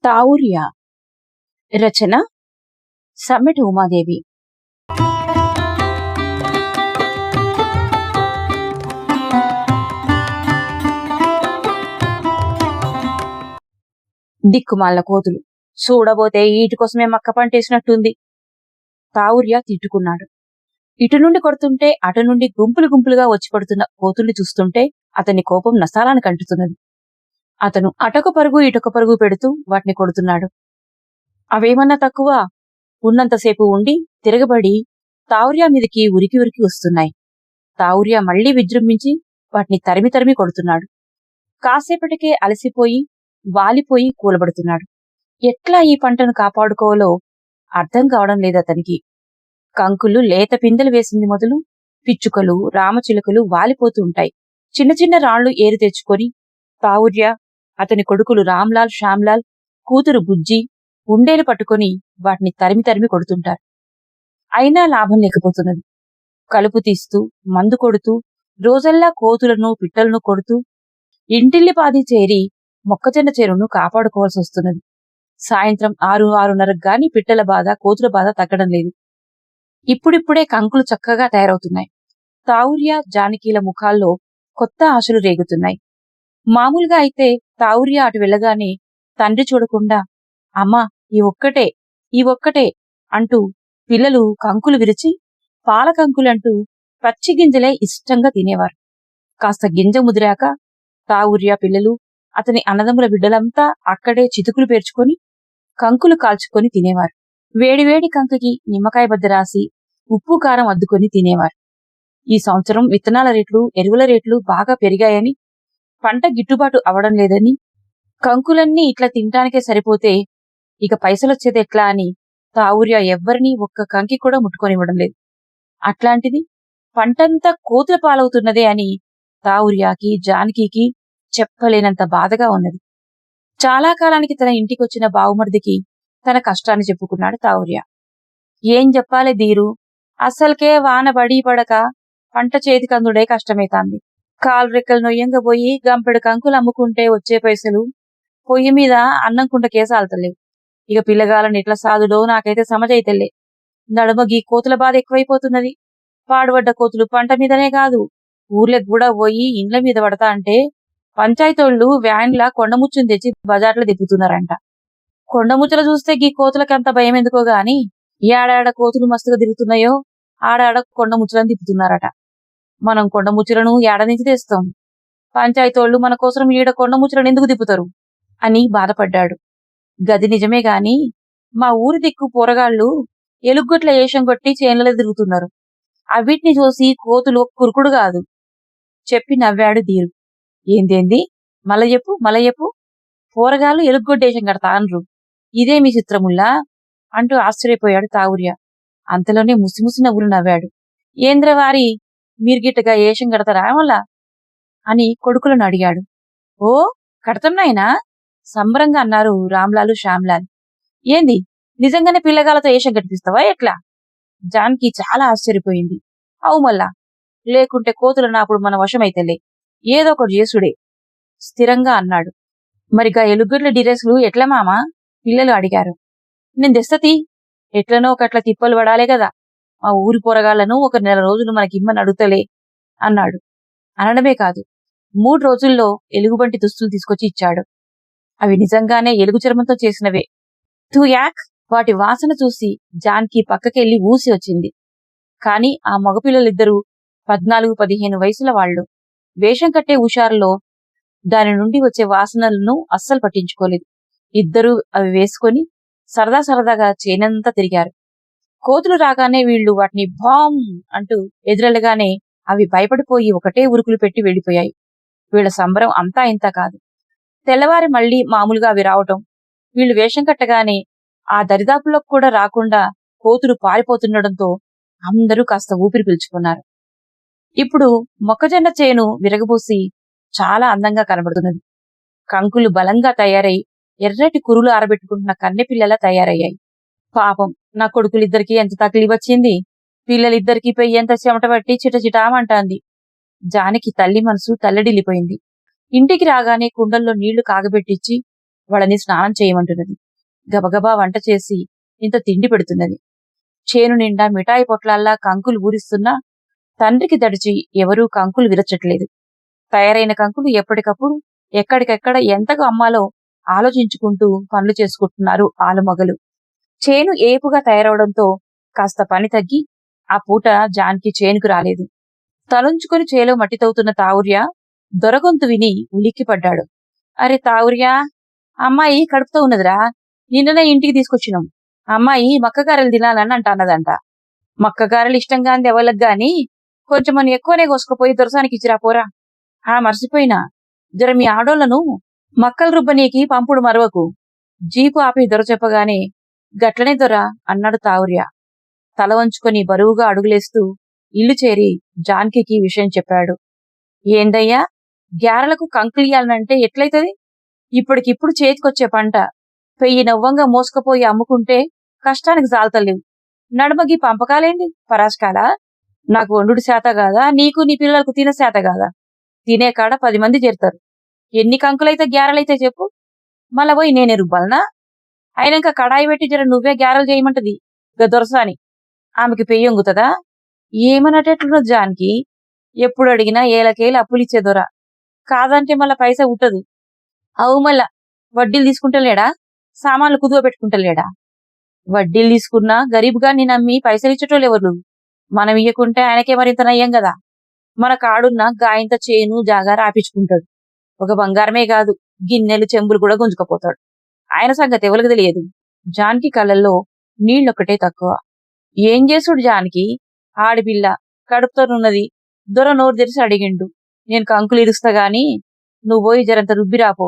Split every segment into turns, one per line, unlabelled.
తావుర్య. రచన సమ్మెట ఉమాదేవి. దిక్కుమాల కోతులు చూడబోతే ఈటి కోసమే మక్క పంటేసినట్టుంది. తావుర్య తిట్టుకున్నాడు. ఇటు నుండి కొడుతుంటే అటు నుండి గుంపులు గుంపులుగా వచ్చి పడుతున్న కోతుల్ని చూస్తుంటే అతని కోపం నసాలానికి అంటుతున్నది. అతను అటొక పరుగు ఇటొక పరుగు పెడుతూ వాటిని కొడుతున్నాడు. అవేమన్నా తక్కువ? ఉన్నంతసేపు ఉండి తిరగబడి తావుర్య మీదకి ఉరికి ఉరికి వస్తున్నాయి. తావుర్య మళ్లీ విజృంభించి వాటిని తరిమి తరిమి కొడుతున్నాడు. కాసేపటికే అలసిపోయి వాలిపోయి కూలబడుతున్నాడు. ఎట్లా ఈ పంటను కాపాడుకోవాలో అర్థం కావడం లేదతనికి. కంకులు లేత పిందెలు వేసింది మొదలు పిచ్చుకలు రామచిలుకలు వాలిపోతూ ఉంటాయి. చిన్న చిన్న రాళ్లు ఏరు తెచ్చుకొని తావుర్య, అతని కొడుకులు రామ్లాల్ శ్యామ్లాల్, కూతురు బుజ్జి ఉండేలు పట్టుకొని వాటిని తరిమి తరిమి కొడుతుంటారు. అయినా లాభం లేకపోతున్నది. కలుపు తీస్తూ మందు కొడుతూ రోజల్లా కోతులను పిట్టలను కొడుతూ ఇంటిల్లిపాది చేరి మొక్కజొన్న చెరువును కాపాడుకోవాల్సి వస్తున్నది. సాయంత్రం 6-6:30 గాని పిట్టల బాధ కోతుల బాధ తగ్గడం లేదు. ఇప్పుడిప్పుడే కంకులు చక్కగా తయారవుతున్నాయి. తావుర్య జానకీల ముఖాల్లో కొత్త ఆశలు రేగుతున్నాయి. మామూలుగా అయితే తావుర్య అటు వెళ్ళగానే తండ్రి చూడకుండా అమ్మా ఈ ఒక్కటే అంటూ పిల్లలు కంకులు విరిచి పాల కంకులంటూ పచ్చి గింజలే ఇష్టంగా తినేవారు. కాస్త గింజ ముదిరాక తావుర్య పిల్లలు అతని అన్నదమ్ముల బిడ్డలంతా అక్కడే చితుకులు పేర్చుకొని కంకులు కాల్చుకొని తినేవారు. వేడివేడి కంకుకి నిమ్మకాయ బద్ద రాసి ఉప్పు కారం అద్దుకొని తినేవారు. ఈ సంవత్సరం విత్తనాల రేట్లు ఎరువుల రేట్లు బాగా పెరిగాయని, పంట గిట్టుబాటు అవడం లేదని, కంకులన్నీ ఇట్లా తింటానికే సరిపోతే ఇక పైసలొచ్చేది ఎట్లా అని తావుర్య ఎవ్వరినీ ఒక్క కంకి కూడా ముట్టుకొనివ్వడం లేదు. అట్లాంటిది పంటంతా కోతుల పాలవుతున్నదే అని తావుర్యకి జానకికి చెప్పలేనంత బాధగా ఉన్నది. చాలా కాలానికి తన ఇంటికొచ్చిన బావుమర్దికి తన కష్టాన్ని చెప్పుకున్నాడు తావుర్య. ఏం చెప్పాలే దీరు, అస్సలకే వాన బడి పడక పంట చేతికందుడే కష్టమైతాంది. కాలు రెక్కలు నొయ్యంగా పోయి గంపెడు కంకులు అమ్ముకుంటే వచ్చే పైసలు పొయ్యి మీద అన్నం కుండకేసాల్తలేవు. ఇక పిల్లగాలని ఎట్లా సాదుడో నాకైతే సమజైతలే. నడుమగి కోతుల బాధ ఎక్కువైపోతున్నది. పాడుబడ్డ కోతులు పంట మీదనే కాదు ఊర్లకు కూడా పోయి ఇండ్ల మీద పడతా అంటే పంచాయతోళ్లు వ్యాన్లా కొండముచ్చుని తెచ్చి బజార్లో దిప్పుతున్నారంట. కొండముచ్చలు చూస్తే గీ కోతులకి అంత భయం ఎందుకో గాని ఏడాడ కోతులు మస్తుగా తిరుగుతున్నాయో ఆడాడ కొండముచ్చలను తిప్పుతున్నారట. మనం కొండముచ్చలను ఏడ నుంచి తెస్తాం? పంచాయతోళ్లు మన కోసం ఈడ కొండముచ్చలను ఎందుకు తిప్పుతారు అని బాధపడ్డాడు. గది నిజమే గాని మా ఊరి దిక్కు పోరగాళ్లు ఎలుగొట్ల ఏషం కొట్టి చేనులలో తిరుగుతున్నారు. అవిటిని చూసి కోతులు కురుకుడు కాదు. చెప్పి నవ్వాడు దీరు. ఏందేంది? మల చెప్పు పోరగాళ్ళు ఎలుగొడ్డేషం కడతా అనరు, ఇదేమి చిత్రముల్లా అంటూ ఆశ్చర్యపోయాడు తావుర్య. అంతలోనే ముసిముసి నవ్వులు నవ్వాడు. ఏంద్రవారి మీరు గిట్టగా ఏషం కడతారా మళ్ళా అని కొడుకులను అడిగాడు. ఓ కడతన్నాయినా సంబరంగా అన్నారు రామ్లాలు శ్యామ్లాల్. ఏంది నిజంగానే పిల్లగాలతో ఏషం కట్టిస్తావా ఎట్లా? జానకి చాలా ఆశ్చర్యపోయింది. అవు మళ్ళా, లేకుంటే కోతులు నాప్పుడు మన వశమైతేలే, ఏదో ఒకటి చేసుడే స్థిరంగా అన్నాడు. మరిగా ఎలుగుడ్ల డిరెస్లు ఎట్లా మామా పిల్లలు అడిగారు. నేను తెస్తతి, ఎట్లనో ఒకట్లా తిప్పలు పడాలే కదా, మా ఊరి పొరగాళ్లను ఒక 1 నెల రోజులు మనకిమ్మని అడుగుతలే అన్నాడు. అనడమే కాదు 3 రోజుల్లో ఎలుగుబంటి దుస్తులు తీసుకొచ్చి ఇచ్చాడు. అవి నిజంగానే ఎలుగు చర్మంతో చేసినవే. యాక్ వాటి వాసన చూసి జాన్కి పక్కకెళ్లి ఊసి వచ్చింది. కాని ఆ మగపిల్లలిద్దరూ 14-15 వయసుల వాళ్లు. వేషం కట్టే హుషారులో దాని నుండి వచ్చే వాసనలను అస్సలు పట్టించుకోలేదు. ఇద్దరూ అవి వేసుకొని సరదా సరదాగా చేనంతా తిరిగారు. కోతులు రాగానే వీళ్లు వాటిని బామ్ అంటూ ఎదురెళ్ళగానే అవి భయపడిపోయి ఒకటే ఉరుకులు పెట్టి వెళ్లిపోయాయి. వీళ్ల సంబరం అంతా ఇంత కాదు. తెల్లవారి మళ్లీ మామూలుగా అవి రావటం, వీళ్లు వేషం కట్టగానే ఆ దరిదాపులకు కూడా రాకుండా కోతులు పారిపోతుండటంతో అందరూ కాస్త ఊపిరి పీల్చుకున్నారు. ఇప్పుడు మొక్కజొన్న చేను విరగబోసి చాలా అందంగా కనబడుతున్నది. కంకులు బలంగా తయారై ఎర్రటి కురులు ఆరబెట్టుకుంటున్న కన్నెపిల్లలా తయారయ్యాయి. పాపం నా కొడుకులిద్దరికీ ఎంత తకిలి వచ్చింది, పిల్లలిద్దరికీ పెయ్యి ఎంత చెమట పట్టి చిటచిటామంటాంది. జానకి తల్లి మనసు తల్లడిల్లిపోయింది. ఇంటికి రాగానే కుండల్లో నీళ్లు కాగబెట్టించి వాళ్ళని స్నానం చేయమంటున్నది. గబగబా వంట చేసి ఇంత తిండి పెడుతున్నది. చేను నిండా మిఠాయి పొట్లాల్లా కంకులు ఊరిస్తున్నా తండ్రికి దడిచి ఎవరూ కంకులు విరచట్లేదు. తయారైన కంకులు ఎప్పటికప్పుడు ఎక్కడికెక్కడ ఎంతగా అమ్మాలో ఆలోచించుకుంటూ పనులు చేసుకుంటున్నారు ఆలుమగలు. చేను ఏపుగా తయారవడంతో కాస్త పని తగ్గి ఆ పూట జాన్కి చేనుకు రాలేదు. తలుంచుకుని చేలో మట్టి తవ్వుతున్న తావుర్య దొరగొంతు విని ఉలిక్కిపడ్డాడు. అరే తావుర్యా, అమ్మాయి కడుపుతో ఉన్నదిరా, నిన్ననే ఇంటికి తీసుకొచ్చినాం. అమ్మాయి మక్కగారెలు తినాలని అంటాన్నదంట. మక్కగారెలు ఇష్టంగా అంది ఎవరికి గాని కొంచెమని ఎక్కువనే కోసుకుపోయి దొరసానికి ఇచ్చిరా పోరా. మర్చిపోయినా, జర మీ ఆడోళ్లను మక్కలు రుబ్బనీకి పంపుడు మరవకు. జీపు ఆపి దొర చెప్పగానే గట్లనే దొర అన్నాడు తావుర్య. తల వంచుకొని బరువుగా అడుగులేస్తూ ఇల్లు చేరి జాన్కీకి విషయం చెప్పాడు. ఏందయ్యా, గ్యారెలకు కంకులియాలనంటే ఎట్లయితది? ఇప్పటికిప్పుడు చేతికొచ్చే పంట పెయ్యి నవ్వంగా మోసుకపోయి అమ్ముకుంటే కష్టానికి జాలతలేవు. నడుమగి పంపకాలేంది పరాశకాలా? నాకు వండుడు శాత కాదా, నీకు నీ పిల్లలకు తిన శాత కాదా? తినే కాడ 10 మంది చేరుతారు. ఎన్ని కంకులైతే గ్యారెలైతే చెప్పు, మళ్ళా పోయి నేనే రుబ్బాలనా? అయినాక కడాయి పెట్టి జర నువ్వే గ్యారెలు చేయమంటది దొరసాని. ఆమెకి పెయ్యొంగుతుందా? ఏమన్నట్టెట్లున్నది జాన్కి. ఎప్పుడు అడిగినా ఏలకేలు అప్పులిచ్చే దొర, కాదంటే మళ్ళా పైసా ఉట్టదు. అవు మళ్ళా వడ్డీలు తీసుకుంటలేడా, సామాన్లు కుదువ పెట్టుకుంటలేడా? వడ్డీలు తీసుకున్నా గరీబుగా నమ్మి పైసలిచ్చేటోళ్ళు ఎవరు? మనం ఇయ్యకుంటే ఆయనకే మరింత నయ్యం కదా. మన కాడున్న గాయంత చేను జాగా రాపించుకుంటాడు. ఒక బంగారమే కాదు, గిన్నెలు చెంబులు కూడా గుంజుకపోతాడు. ఆయన సంగతి ఎవరికి తెలియదు. జాన్కి కళ్ళల్లో నీళ్ళొక్కటే తక్కువ. ఏం చేసుడు జాన్కి? ఆడిపిల్ల కడుపుతోనున్నది. దొర నోరు తెరిచి అడిగిండు. నేను కంకులు ఇరుస్తా గాని నువ్వు పోయి జరంత రుబ్బిరాపో.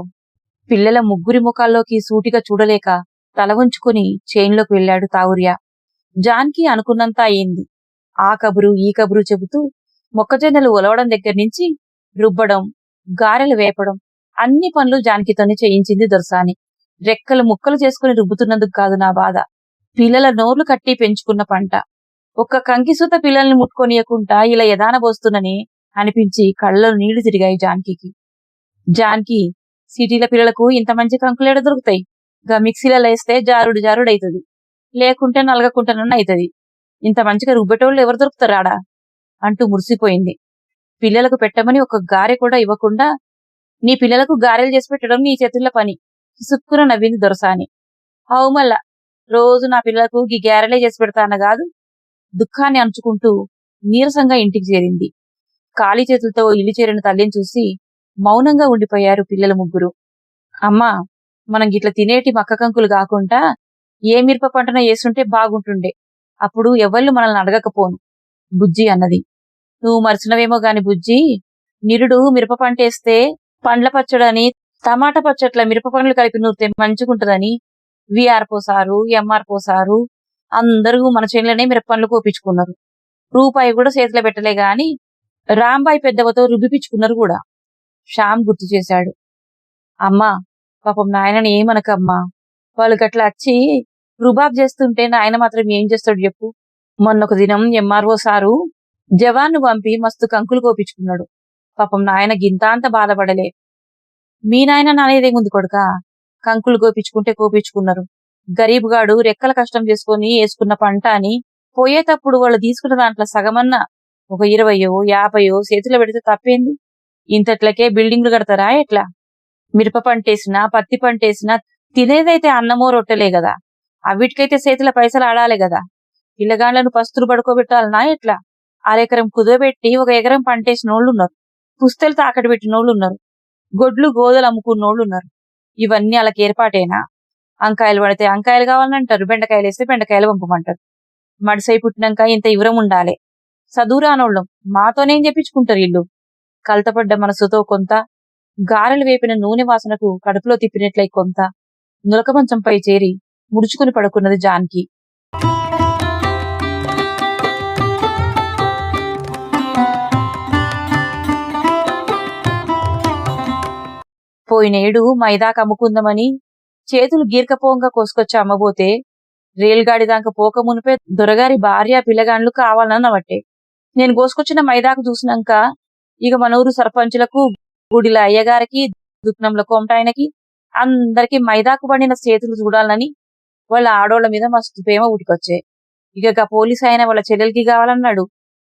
పిల్లల ముగ్గురి ముఖాల్లోకి సూటిగా చూడలేక తల ఉంచుకుని చేన్లోకి వెళ్లాడు తావుర్య. జాన్కి అనుకున్నంత అయింది. ఆ కబురు ఈ కబురు చెబుతూ మొక్కజొన్నలు ఒలవడం దగ్గర నుంచి రుబ్బడం, గారెలు వేపడం అన్ని పనులు జానకితోనే చేయించింది దొరసాని. రెక్కలు ముక్కలు చేసుకుని రుబ్బుతున్నందుకు కాదు నా బాధ, పిల్లల నోర్లు కట్టి పెంచుకున్న పంట ఒక్క కంకిసూత పిల్లల్ని ముట్టుకొనియకుండా ఇలా ఎదానబోస్తున్నని అనిపించి కళ్ళలో నీళ్లు తిరిగాయి జానకి. జానకి, సిటీల పిల్లలకు ఇంత మంచి కంకులేడ దొరుకుతాయి? గా మిక్సీలలో వేస్తే జారుడు జారుడు అవుతుంది, లేకుంటే నలగకుంటనన్న అవుతుంది. ఇంత మంచిగా రుబ్బెటోళ్ళు ఎవరు దొరుకుతారాడా అంటూ మురిసిపోయింది. పిల్లలకు పెట్టమని ఒక గారె కూడా ఇవ్వకుండా నీ పిల్లలకు గారెలు చేసి పెట్టడం నీ చేతుల్లో పని, సుక్కున నవ్వింది దొరసాని. అవు మళ్ళా రోజు నా పిల్లలకు గీ గారెలే చేసి పెడతాన కాదు. దుఃఖాన్ని అంచుకుంటూ నీరసంగా ఇంటికి చేరింది. ఖాళీ చేతులతో ఇల్లు చేరిన తల్లిని చూసి మౌనంగా ఉండిపోయారు పిల్లల ముగ్గురు. అమ్మా, మనం గిట్ల తినేటి మక్క కంకులు కాకుండా ఏ మిరప పంటన వేస్తుంటే బాగుంటుండే, అప్పుడు ఎవళ్ళు మనల్ని అడగకపోను బుజ్జి అన్నది. నువ్వు మరిచినవేమో గాని బుజ్జి, నిరుడు మిరప పంట వేస్తే పండ్ల పచ్చడని టమాటా పచ్చట్ల మిరప పండ్లు కలిపి నూరితే మంచుకుంటదని విఆర్ పోసారు, ఎంఆర్ పోసారు. అందరూ మన చేనులనే మిరప పండ్లు కోపించుకున్నారు. రూపాయి కూడా చేతిలో పెట్టలే గాని రాంబాయి పెద్దవతో రుబ్బిపించుకున్నారు కూడా. శ్యామ్ గుర్తు చేశాడు. అమ్మా, పాపం నాయనని ఏమనకమ్మా, వాళ్ళు గట్లా వచ్చి రుబాబ్ చేస్తుంటే నాయన మాత్రం ఏం చేస్తాడు చెప్పు. మొన్నొక దినం ఎంఆర్ఓ సారు జవాన్ను పంపి మస్తు కంకులు కోపించుకున్నాడు. పాపం నాయన గింతాంత బాధపడలే. మీ నాయన నానేదేముంది కొడుక, కంకులు కోపించుకుంటే కోపించుకున్నారు. గరీబుగాడు రెక్కల కష్టం చేసుకొని వేసుకున్న పంట అని పోయేటప్పుడు వాళ్ళు తీసుకున్న దాంట్లో సగమన్నా ఒక 20 50 చేతిలో పెడితే తప్పేంది? ఇంతట్లకే బిల్డింగ్లు కడతారా ఎట్లా? మిరప పంటేసినా పత్తి పంటేసినా తినేదైతే అన్నమో రొట్టెలే కదా, అవిటికైతే చేతిలో పైసలు ఆడాలి కదా. పిల్లగాండ్లను పస్తులు పడుకోబెట్టాలనా ఎట్లా? అరెకరం కుదవబెట్టి 1 ఎకరం పంటేసినోళ్ళు ఉన్నారు, పుస్తలు తాకటి పెట్టినోళ్ళు ఉన్నారు, గొడ్లు గోదలు అమ్ముకున్నోళ్ళు ఉన్నారు. ఇవన్నీ వాళ్ళకి ఏర్పాటేనా? అంకాయలు పడితే అంకాయలు కావాలంటారు, బెండకాయలు వేస్తే బెండకాయలు పంపమంటారు. మడిసై పుట్టినాక ఇంత ఇవరం ఉండాలి. చదువురానోళ్ళం మాతోనేం చెప్పించుకుంటారు ఇల్లు. కలతపడ్డ మనసుతో కొంత, గారెలు వేపిన నూనె వాసనకు కడుపులో తిప్పినట్లయి కొంత నులక మంచంపై చేరి ముడుచుకుని పడుకున్నది జానకి. పోయినేడు మైదాకు అమ్ముకుందామని చేతులు గీర్కపోంగా కోసుకొచ్చి అమ్మబోతే రేల్గాడి దాకా పోక మునిపే దొరగారి భార్య పిల్లగాండ్లు కావాలన్నవట్టే. నేను కోసుకొచ్చిన మైదాకు చూసినాక ఇక మనూరు సర్పంచులకు, గుడిల అయ్యగారికి, దుక్నంల కోమటాయనకి అందరికి మైదాకు పండిన చేతులు చూడాలని వాళ్ళ ఆడోళ్ళ మీద మస్తు ప్రేమ ఉటికొచ్చాయి. ఇక పోలీస్ ఆయన వాళ్ళ చెల్లెలకి కావాలన్నాడు.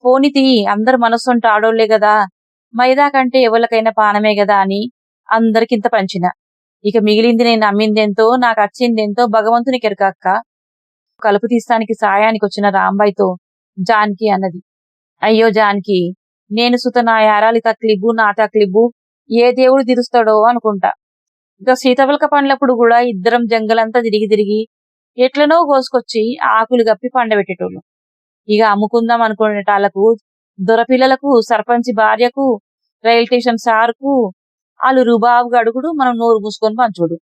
పోనీతి అందరు మనస్సుంటే ఆడోళ్లే కదా, మైదా కంటే ఎవరికైనా పానమే కదా అని అందరికింత పంచిన. ఇక మిగిలింది నేను నమ్మిందెంతో నాకు వచ్చిందెంతో భగవంతుని కెరకక్క. కలుపు తీస్తానికి సాయానికి వచ్చిన రాంబాయితో జానకి అన్నది, అయ్యో జానకి, నేను సుత నా యారాలి తక్లిబు నా తక్లిబు ఏ దేవుడు తీరుస్తాడో అనుకుంటా. ఇక సీతవలక పండ్లప్పుడు కూడా ఇద్దరం జంగలంతా తిరిగి తిరిగి ఎట్లనో కోసుకొచ్చి ఆకులు గప్పి పండబెట్టేటోళ్ళు. ఇక అమ్ముకుందాం అనుకునేటాళ్లకు, దొరపిల్లలకు, సర్పంచి భార్యకు, రైల్ స్టేషన్ సార్కు వాళ్ళు రుబాబుగా అడుగుడు, మనం నోరు మూసుకొని పంచుడు.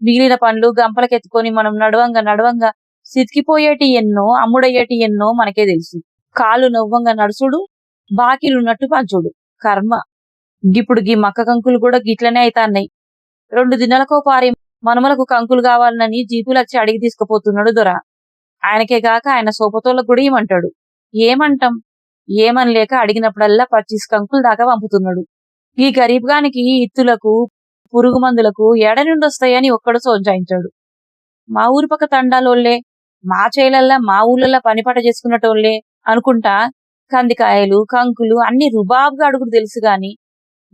మిగిలిన పండ్లు గంపలకెత్తుకొని మనం నడవంగా నడవంగా సితికిపోయేటి ఎన్నో, అమ్ముడయ్యేటి ఎన్నో మనకే తెలుసు. కాళ్ళు నవ్వంగా నడుచుడు, బాకీలున్నట్టు పంచుడు. కర్మ. ఇప్పుడు గీ మక్క కంకులు కూడా గిట్లనే అయితాన్నాయి. 2 దినాలకో పారి మనుమలకు కంకులు కావాలని జీపులచ్చి అడిగి తీసుకుపోతున్నాడు దొర. ఆయనకే గాక ఆయన సోపతోళ్ళకు కూడా ఏమంటాడు. ఏమంటాం, ఏమనలేక అడిగినప్పుడల్లా 25 కంకులు దాకా పంపుతున్నాడు. ఈ గరీబ్గానికి ఇత్తులకు, పురుగు మందులకు ఎడ నుండి వస్తాయని ఒక్కడు సోంచాయించాడు. మా ఊరి పక్క తండాలోళ్లే, మా చేలల్లా మా ఊళ్ళల్లా పనిపాట చేసుకున్నటోళ్లే అనుకుంటా కందికాయలు, కంకులు అన్ని రుబాబుగా అడుగుడు తెలుసు గాని,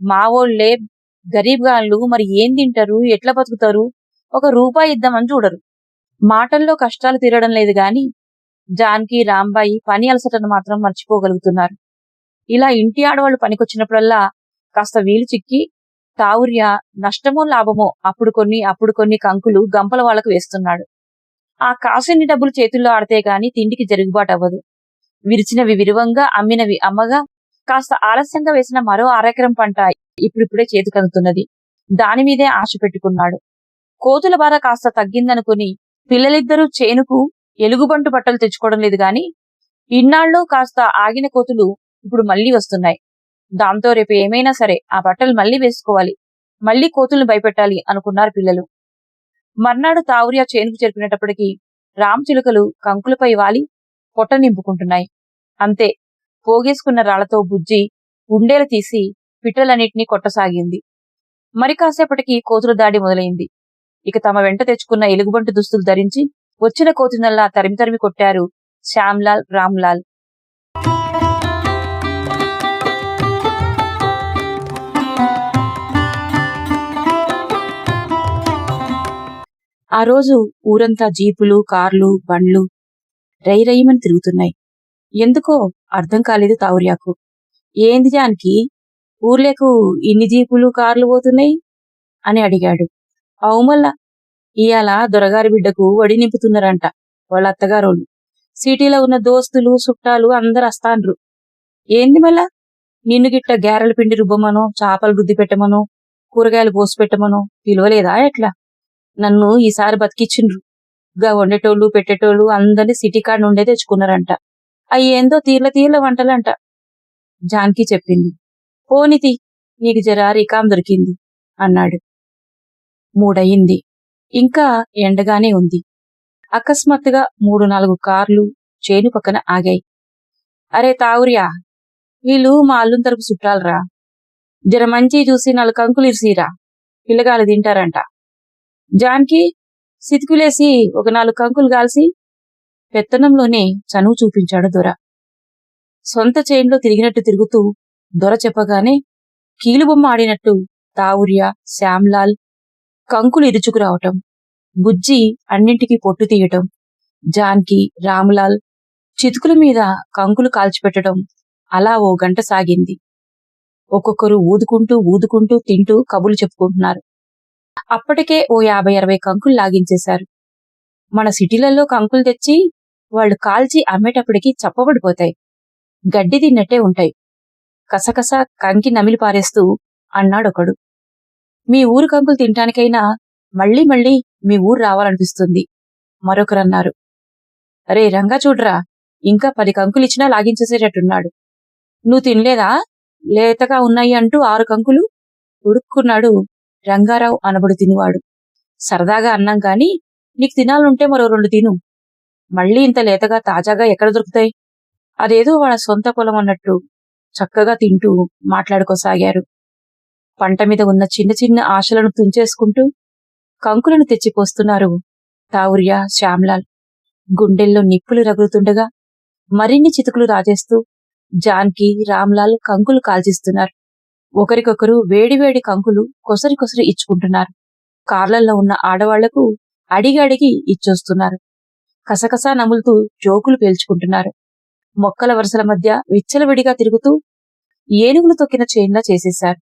మా ఓళ్లే గరీబ్గాళ్ళు మరి ఏం తింటారు, ఎట్లా బతుకుతారు, 1 రూపాయి ఇద్దామని చూడరు. మాటల్లో కష్టాలు తీరడం లేదు గాని జానకి, రాంబాయి పని అలసటను మాత్రం మర్చిపోగలుగుతున్నారు. ఇలా ఇంటి ఆడవాళ్ళు పనికొచ్చినప్పుడల్లా కాస్త వీలు చిక్కి తావుర్య నష్టమో లాభమో అప్పుడు కొన్ని కంకులు గంపల వాళ్లకు వేస్తున్నాడు. ఆ కాసిన్ని డబ్బులు చేతుల్లో ఆడితే గాని తిండికి జరుగుబాటు అవ్వదు. విరిచినవి విరువంగా, అమ్మినవి అమ్మగా, కాస్త ఆలస్యంగా వేసిన మరో 1/2 ఎకరం పంట ఇప్పుడిప్పుడే చేతికందుతున్నది. దానిమీదే ఆశ పెట్టుకున్నాడు. కోతుల బాధ కాస్త తగ్గిందనుకుని పిల్లలిద్దరూ చేనుకు ఎలుగుబంటు బట్టలు తెచ్చుకోవడం లేదు గాని, ఇన్నాళ్ళు కాస్త ఆగిన కోతులు ఇప్పుడు మళ్లీ వస్తున్నాయి. దాంతో రేపు ఏమైనా సరే ఆ బట్టలు మళ్లీ వేసుకోవాలి, మళ్లీ కోతుల్ని భయపెట్టాలి అనుకున్నారు పిల్లలు. మర్నాడు తావుర్య చేనుకు చేరుకునేటప్పటికి రామచిలుకలు కంకులపై వాలి పొట్ట నింపుకుంటున్నాయి. అంతే, పోగేసుకున్న రాళ్లతో బుజ్జి ఉండేలు తీసి పిట్టలన్నిటినీ కొట్టసాగింది. మరి కాసేపటికి కోతుల దాడి మొదలైంది. ఇక తమ వెంట తెచ్చుకున్న ఎలుగుబంటి దుస్తులు ధరించి వచ్చిన కోతునల్లా తరిమి తరిమి కొట్టారు శ్యామ్లాల్, రామ్లాల్. ఆ రోజు ఊరంతా జీపులు, కార్లు, బండ్లు రైరయ్యమని తిరుగుతున్నాయి. ఎందుకో అర్థం కాలేదు తావుర్యాకు. ఏంది జానకి, ఊర్లేకు ఇన్ని జీపులు, కార్లు పోతున్నాయి అని అడిగాడు. అవుమల్లా, ఇయాల దొరగారి బిడ్డకు వడి నింపుతున్నారంట వాళ్ళ అత్తగారోళ్ళు. సిటీలో ఉన్న దోస్తులు, చుట్టాలు అందరు వస్తాండ్రు. ఏంది మళ్ళా, నిన్ను గిట్ట గారెల పిండి రుబ్బమనో, చేపలు రుద్ది పెట్టమనో, కూరగాయలు పోసి పెట్టమనో పిలవలేదా ఎట్లా? నన్ను ఈసారి బతికిచ్చిండ్రు. గా వండేటోళ్ళు, పెట్టేటోళ్ళు అందరినీ సిటీ కాడ నుండే తెచ్చుకున్నారంట. అయ్యేందో తీర్ల వంటలంట జానకి చెప్పింది. పోనితి, నీకు జరా రికాం దొరికింది అన్నాడు. 3 అయింది. ఇంకా ఎండగానే ఉంది. అకస్మాత్తుగా 3-4 కార్లు చేను పక్కన ఆగాయి. అరే తావుర్యా, వీళ్ళు మా అల్లుని తరపు చుట్టాలరా, జర మంచి చూసి 4 కంకులు ఇరిసిరా, పిల్లగాలు తింటారంట. జానకి సితుకులేసి ఒక 4 కంకులు గాల్సి పెత్తనంలోనే చనువు చూపించాడు దొర. సొంత చైన్లో తిరిగినట్టు తిరుగుతూ దొర చెప్పగానే కీలుబొమ్మ ఆడినట్టు తావుర్య, శ్యామ్లాల్ కంకులు ఇరుచుకురావటం, బుజ్జి అన్నింటికీ పొట్టు తీయటం, జానకి, రామ్లాల్ చితుకుల మీద కంకులు కాల్చిపెట్టడం అలా 1 గంట సాగింది. ఒక్కొక్కరు ఊదుకుంటూ తింటూ కబుర్లు చెప్పుకుంటున్నారు. అప్పటికే 50-60 కంకులు లాగించేశారు. మన సిటీలలో కంకులు తెచ్చి వాళ్ళు కాల్చి అమ్మేటప్పటికి చప్పబడిపోతాయి, గడ్డి తిన్నట్టే ఉంటాయి. కసకస కంకి నమిలి పారేస్తూ అన్నాడొకడు. మీ ఊరు కంకులు తింటానికైనా మళ్లీ మీ ఊరు రావాలనిపిస్తుంది మరొకరన్నారు. అరే రంగా చూడ్రా, ఇంకా 10 కంకులిచ్చినా లాగించేసేటట్టున్నాడు. నువ్వు తినలేదా, లేతగా ఉన్నాయి అంటూ 6 కంకులు ఉడుక్కున్నాడు రంగారావు అనబడు తినివాడు. సరదాగా అన్నాం కాని నీకు తినాలంటే మరో 2 తిను, మళ్లీ ఇంత లేతగా తాజాగా ఎక్కడ దొరుకుతాయి? అదేదో వాళ్ళ సొంత పొలం అన్నట్టు చక్కగా తింటూ మాట్లాడుకోసాగారు. పంట మీద ఉన్న చిన్న చిన్న ఆశలను తుంచేసుకుంటూ కంకులను తెచ్చిపోస్తున్నారు తావుర్య, శ్యామ్లాల్. గుండెల్లో నిప్పులు రగులుతుండగా మరిన్ని చితుకులు రాజేస్తూ జాన్కి, రామ్లాల్ కంకులు కాల్చిస్తున్నారు. ఒకరికొకరు వేడివేడి కంకులు కొసరి కొసరి ఇచ్చుకుంటున్నారు. కార్లల్లో ఉన్న ఆడవాళ్లకు అడిగి అడిగి ఇచ్చొస్తున్నారు. కసకసా నములుతూ జోకులు పేల్చుకుంటున్నారు. మొక్కల వరుసల మధ్య విచ్చలవిడిగా తిరుగుతూ ఏనుగులు తొక్కిన చైన్లా చేసేశారు.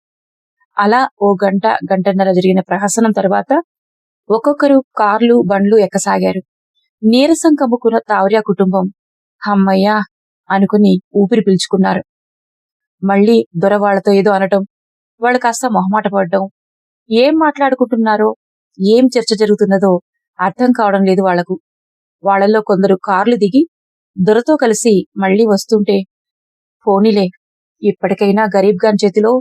అలా ఓ గంట, గంటన్నర జరిగిన ప్రహసనం తర్వాత ఒక్కొక్కరు కార్లు, బండ్లు ఎక్కసాగారు. నీరసం కమ్ముకున్న తావుర్య కుటుంబం హమ్మయ్యా అనుకుని ఊపిరి పీల్చుకున్నారు. మళ్లీ దొరవాళ్లతో ఏదో అనటం, వాళ్ళు కాస్త మొహమాట పడ్డం, ఏం మాట్లాడుకుంటున్నారో, ఏం చర్చ జరుగుతున్నదో అర్థం కావడం లేదు వాళ్లకు. వాళ్లలో కొందరు కార్లు దిగి దొరతో కలిసి మళ్లీ వస్తుంటే, పోనీలే, ఇప్పటికైనా గరీబ్గాన్ చేతిలో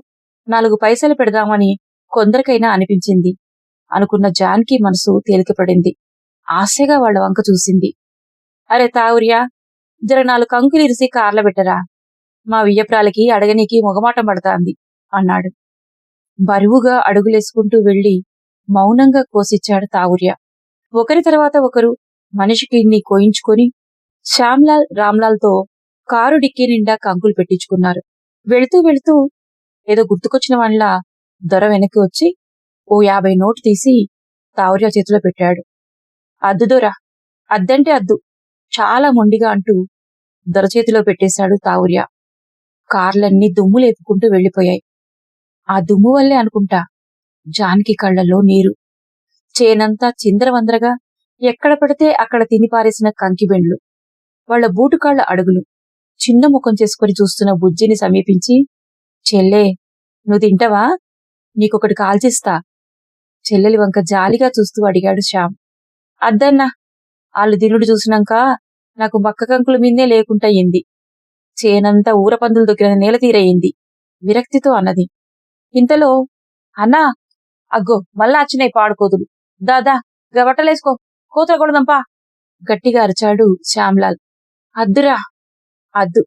4 పైసలు పెడదామని కొందరికైనా అనిపించింది అనుకున్న జాన్కి మనసు తేలికపడింది. ఆశగా వాళ్ల వంక చూసింది. అరే తావుర్య, జర 4 కంకులు ఇరిసి కార్ల పెట్టరా, మా వియ్యప్రాలకి అడగనీకి మొగమాటం పడతాంది అన్నాడు. బరువుగా అడుగులేసుకుంటూ వెళ్లి మౌనంగా కోసిచ్చాడు తావుర్య. ఒకరి తర్వాత ఒకరు మనిషికి ఇన్ని కోయించుకొని శ్యామ్లాల్, రామ్లాల్తో కారు డిక్కీ నిండా కంకులు పెట్టించుకున్నారు. వెళుతూ వెళుతూ ఏదో గుర్తుకొచ్చిన వాళ్లా దొర వెనక్కి వచ్చి ఓ 50 నోటు తీసి తావుర్య చేతిలో పెట్టాడు. అద్దు దొర, అద్దంటే అద్దు, చాలా మొండిగా అంటూ దొర చేతిలో పెట్టేశాడు తావుర్య. కార్లన్నీ దుమ్ము లేపుకుంటూ వెళ్లిపోయాయి. ఆ దుమ్ము వల్లే అనుకుంటా జాన్కి కళ్లలో నీరు. చేనంతా చిందరవందరగా ఎక్కడ పడితే అక్కడ తినిపారేసిన కంకిబెండ్లు, వాళ్ల బూటుకాళ్ల అడుగులు. చిన్న ముఖం చేసుకుని చూస్తున్న బుజ్జిని సమీపించి, చెల్లే, నువ్వు తింటవా, నీకొకటి కాల్చిస్తా చెల్లెలి వంక జాలిగా చూస్తూ అడిగాడు శ్యామ్. అద్దన్నా, ఆళ్ళు దినుడు చూసినాక నాకు మక్క కంకుల మీదే లేకుంటయింది. చేనంతా ఊరపందులు దొక్కిన నేల తీరయింది విరక్తితో అన్నది. ఇంతలో, అన్నా, అగ్గో మళ్ళా అచ్చినాయి పాడుకోదులు, దాదా గవట్టలేసుకో, కోతల కొడదంపా గట్టిగా అరిచాడు శ్యామ్లాల్. అద్దురా, అద్దు,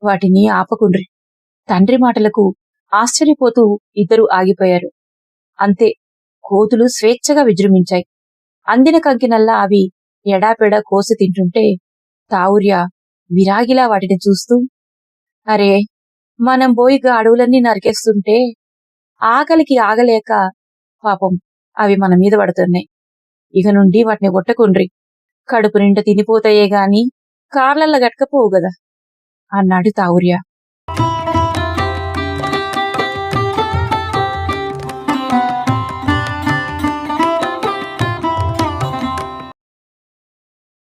వాటిని ఆపకుండ్రి. తండ్రి మాటలకు ఆశ్చర్యపోతూ ఇద్దరూ ఆగిపోయారు. అంతే, కోతులు స్వేచ్ఛగా విజృంభించాయి. అందిన కంకినల్లా అవి ఎడాపెడా కోసి తింటుంటే తావుర్య విరాగిలా వాటిని చూస్తూ, అరే, మనం పోయిగా అడవులన్నీ నరికేస్తుంటే ఆకలికి ఆగలేక పాపం అవి మన మీద పడుతున్నాయి. ఇక నుండి వాటిని కొట్టకుండ్రి, కడుపు నిండా తినిపోతాయే గాని కార్లల్ల గట్కపోవు గదా అన్నాడు తావుర్య.